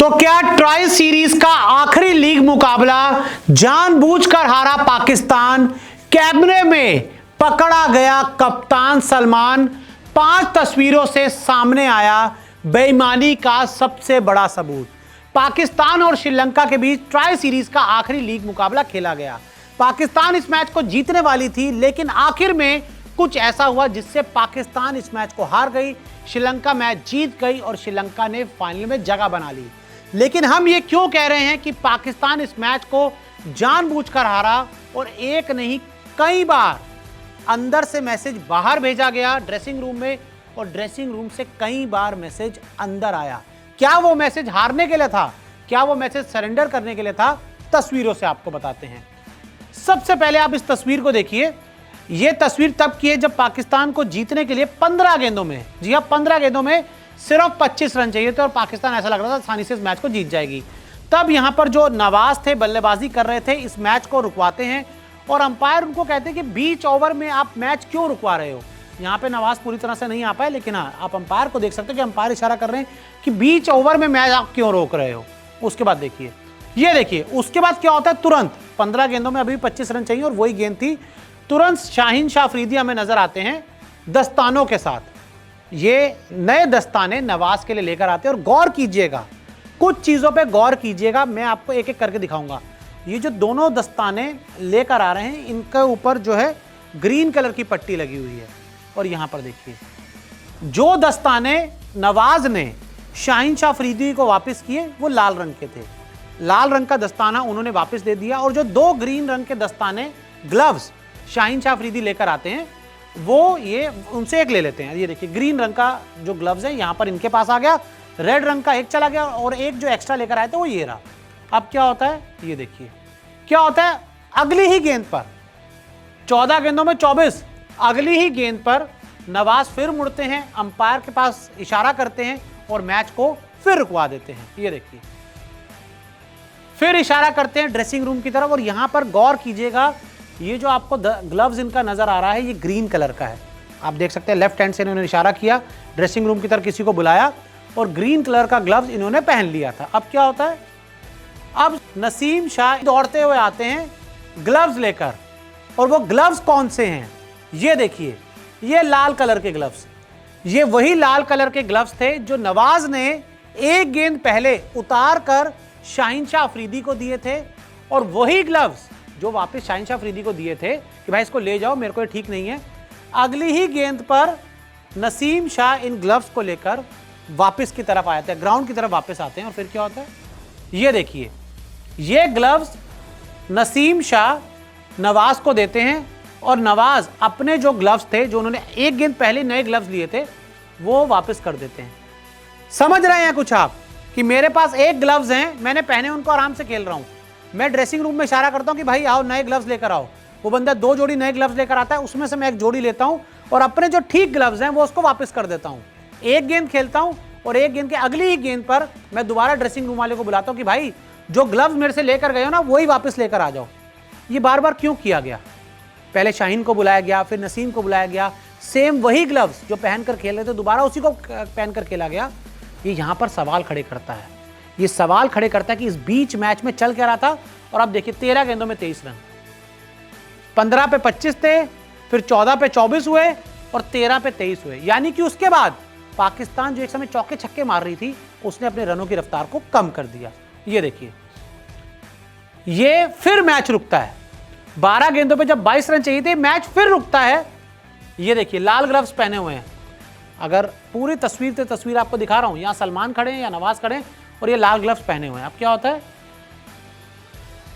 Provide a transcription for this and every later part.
तो क्या tri series का आखिरी लीग मुकाबला जानबूझकर हारा पाकिस्तान? कैमरे में पकड़ा गया कप्तान सलमान। 5 तस्वीरों से सामने आया बेईमानी का सबसे बड़ा सबूत। पाकिस्तान और श्रीलंका के बीच ट्राई सीरीज का आखिरी लीग मुकाबला खेला गया। पाकिस्तान इस मैच को जीतने वाली थी, लेकिन आखिर में कुछ ऐसा हुआ जिससे पाकिस्तान इस मैच को हार गई, श्रीलंका मैच जीत गई और श्रीलंका ने फाइनल में जगह बना ली। लेकिन हम ये क्यों कह रहे हैं कि पाकिस्तान इस मैच को जानबूझकर हारा और एक नहीं कई बार अंदर से मैसेज बाहर भेजा गया ड्रेसिंग रूम में और ड्रेसिंग रूम से कई बार मैसेज अंदर आया। क्या वो मैसेज हारने के लिए था? क्या वो मैसेज सरेंडर करने के लिए था? तस्वीरों से आपको बताते हैं। सबसे पहले आप इस तस्वीर को देखिए। यह तस्वीर तब की है जब पाकिस्तान को जीतने के लिए 15 गेंदों में, जी हाँ 15 गेंदों में सिर्फ 25 रन चाहिए थे और पाकिस्तान ऐसा लग रहा था आसानी से इस मैच को जीत जाएगी। तब यहां पर जो नवाज थे बल्लेबाजी कर रहे थे, इस मैच को रुकवाते हैं और अंपायर उनको कहते हैं कि बीच ओवर में आप मैच क्यों रुकवा रहे हो। यहां पे नवाज पूरी तरह से नहीं आ पाए, लेकिन हाँ आप अंपायर को देख सकते हो कि अंपायर इशारा कर रहे हैं कि बीच ओवर में मैच आप क्यों रोक रहे हो। उसके बाद देखिए, ये देखिए उसके बाद क्या होता है, तुरंत 15 गेंदों में अभी 25 रन चाहिए और वही गेंद थी। तुरंत शाहीन शाह अफरीदी हमें नजर आते हैं दस्तानों के साथ। ये नए दस्ताने नवाज के लिए लेकर आते हैं और गौर कीजिएगा, कुछ चीजों पे गौर कीजिएगा, मैं आपको एक एक करके दिखाऊंगा। ये जो दोनों दस्ताने लेकर आ रहे हैं, इनके ऊपर जो है ग्रीन कलर की पट्टी लगी हुई है और यहां पर देखिए जो दस्ताने नवाज ने शाहीन शाह अफरीदी को वापस किए वो लाल रंग के थे। लाल रंग का दस्ताना उन्होंने वापस दे दिया और जो 2 ग्रीन रंग के दस्ताने ग्लव्स शाहीन शाह अफरीदी लेकर आते हैं वो ये उनसे एक ले लेते हैं। ये देखिए ग्रीन रंग का जो ग्लव्स है यहां पर इनके पास आ गया, रेड रंग का एक चला गया और एक जो एक्स्ट्रा लेकर आए थे वो ये रहा। अब क्या होता है, ये देखिए क्या होता है, अगली ही गेंद पर 14 गेंदों में 24, अगली ही गेंद पर नवाज फिर मुड़ते हैं, अंपायर के पास इशारा करते हैं और मैच को फिर रुकवा देते हैं। ये देखिए फिर इशारा करते हैं ड्रेसिंग रूम की तरफ और यहां पर गौर कीजिएगा, ये जो आपको ग्लव्स इनका नजर आ रहा है ये ग्रीन कलर का है। आप देख सकते हैं लेफ्ट हैंड से इन्होंने इशारा किया, ड्रेसिंग रूम की तरफ किसी को बुलाया और ग्रीन कलर का ग्लव्स इन्होंने पहन लिया था। अब क्या होता है, अब नसीम शाह दौड़ते हुए आते हैं ग्लव्स लेकर और वो ग्लव्स कौन से हैं, ये देखिए, ये लाल कलर के ग्लव्स, ये वही लाल कलर के ग्लव्स थे जो नवाज ने एक गेंद पहले उतार कर शाहीन शाह अफरीदी को दिए थे और वही ग्लव्स जो वापस शाहीन शाह अफरीदी को दिए थे कि भाई इसको ले जाओ, मेरे को ये ठीक नहीं है। अगली ही गेंद पर नसीम शाह इन ग्लव्स को लेकर वापस की तरफ आते हैं, ग्राउंड की तरफ वापस आते हैं और फिर क्या होता है, ये देखिए ये ग्लव्स नसीम शाह नवाज को देते हैं और नवाज अपने जो ग्लव्स थे, जो उन्होंने एक गेंद पहले नए ग्लव्स लिए थे, वो वापस कर देते हैं। समझ रहे हैं कुछ आप कि मेरे पास एक ग्लव्स हैं, मैंने पहने उनको आराम से खेल रहा हूं, मैं ड्रेसिंग रूम में इशारा करता हूं कि भाई आओ नए ग्लव्स लेकर आओ, वो बंदा 2 जोड़ी नए ग्लव्स लेकर आता है, उसमें से मैं एक जोड़ी लेता हूं और अपने जो ठीक ग्लव्स हैं वो उसको वापस कर देता हूं। एक गेंद खेलता हूं और एक गेंद के अगली ही गेंद पर मैं दोबारा ड्रेसिंग रूम वाले को बुलाता हूं कि भाई जो ग्लव्स मेरे से लेकर गए हो ना वही वापस लेकर आ जाओ। ये बार बार क्यों किया गया? पहले शाहीन को बुलाया गया, फिर नसीम को बुलाया गया, सेम वही ग्लव्स जो पहनकर खेल रहे थे दोबारा उसी को पहनकर खेला गया। ये यहां पर सवाल खड़े करता है, ये सवाल खड़े करता है कि इस बीच मैच में चल क्या रहा था। और अब देखिए 13 गेंदों में 23 रन, 15 पे 25 थे, फिर 14 पे 24 हुए और 13 पे 23 हुए, यानी कि उसके बाद पाकिस्तान जो एक समय चौके छक्के मार रही थी उसने अपने रनों की रफ्तार को कम कर दिया। ये देखिए ये फिर मैच रुकता है, 12 गेंदों पे जब 22 रन चाहिए थे मैच फिर रुकता है। ये देखिए लाल ग्लव्स पहने हुए हैं, अगर पूरी तस्वीर आपको दिखा रहा हूं, यहां सलमान खड़े हैं या नवाज खड़े हैं और ये लाल ग्लव्स पहने हुए हैं। अब क्या होता है,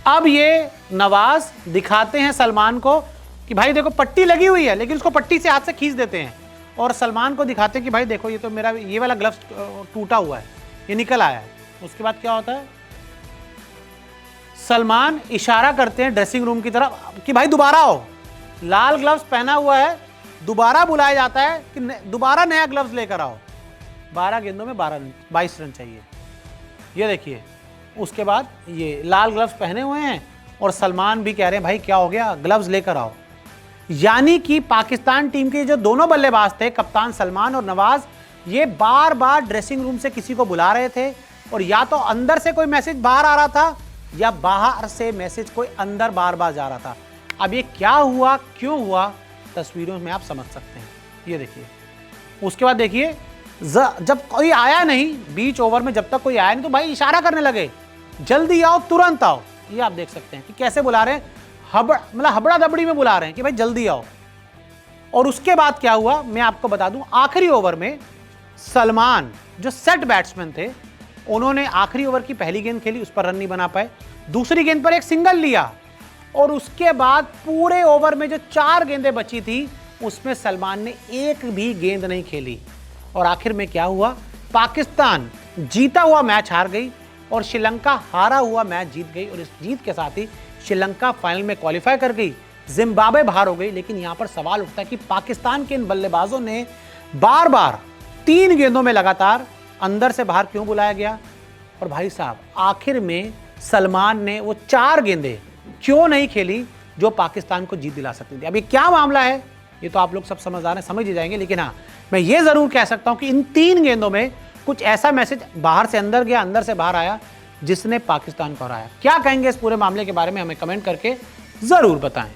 अब ये नवाज दिखाते हैं सलमान को कि भाई देखो पट्टी लगी हुई है, लेकिन उसको पट्टी से हाथ से खींच देते हैं और सलमान को दिखाते हैं कि भाई देखो ये तो मेरा ये वाला ग्लव्स टूटा हुआ है, ये निकल आया है। उसके बाद क्या होता है, सलमान इशारा करते हैं ड्रेसिंग रूम की तरफ कि भाई दोबारा आओ, लाल ग्लव्स पहना हुआ है, दोबारा बुलाया जाता है कि दोबारा नया ग्लव्स लेकर आओ। 12 गेंदों में 22 रन चाहिए। ये देखिए उसके बाद ये लाल ग्लव्स पहने हुए हैं और सलमान भी कह रहे हैं भाई क्या हो गया, ग्लव्स लेकर आओ। यानी कि पाकिस्तान टीम के जो दोनों बल्लेबाज थे, कप्तान सलमान और नवाज, ये बार बार ड्रेसिंग रूम से किसी को बुला रहे थे और या तो अंदर से कोई मैसेज बाहर आ रहा था या बाहर से मैसेज कोई अंदर बार बार जा रहा था। अब ये क्या हुआ, क्यों हुआ, तस्वीरों में आप समझ सकते हैं। ये देखिए, उसके बाद देखिए जब कोई आया नहीं, बीच ओवर में जब तक कोई आया नहीं तो भाई इशारा करने लगे, जल्दी आओ, तुरंत आओ। ये आप देख सकते हैं कि कैसे बुला रहे हैं, मतलब हबड़ा दबड़ी में बुला रहे हैं कि भाई जल्दी आओ। और उसके बाद क्या हुआ मैं आपको बता दूं, आखिरी ओवर में सलमान जो सेट बैट्समैन थे, उन्होंने आखिरी ओवर की पहली गेंद खेली, उस पर रन नहीं बना पाए। दूसरी गेंद पर एक सिंगल लिया और उसके बाद पूरे ओवर में जो 4 गेंदें बची थी उसमें सलमान ने एक भी गेंद नहीं खेली। और आखिर में क्या हुआ, पाकिस्तान जीता हुआ मैच हार गई और श्रीलंका हारा हुआ मैच जीत गई। और इस जीत के साथ ही श्रीलंका फाइनल में क्वालिफाई कर गई, जिम्बाब्वे बाहर हो गई। लेकिन यहां पर सवाल उठता है कि पाकिस्तान के इन बल्लेबाजों ने बार बार 3 गेंदों में लगातार अंदर से बाहर क्यों बुलाया गया। और भाई साहब आखिर में सलमान ने वो 4 गेंदें क्यों नहीं खेली जो पाकिस्तान को जीत दिला सकती थी। अब ये क्या मामला है ये तो आप लोग सब समझदार हैं, समझ ही जाएंगे। लेकिन हाँ, मैं ये जरूर कह सकता हूं कि इन 3 गेंदों में कुछ ऐसा मैसेज बाहर से अंदर गया, अंदर से बाहर आया, जिसने पाकिस्तान को हराया। क्या कहेंगे इस पूरे मामले के बारे में, हमें कमेंट करके जरूर बताएं।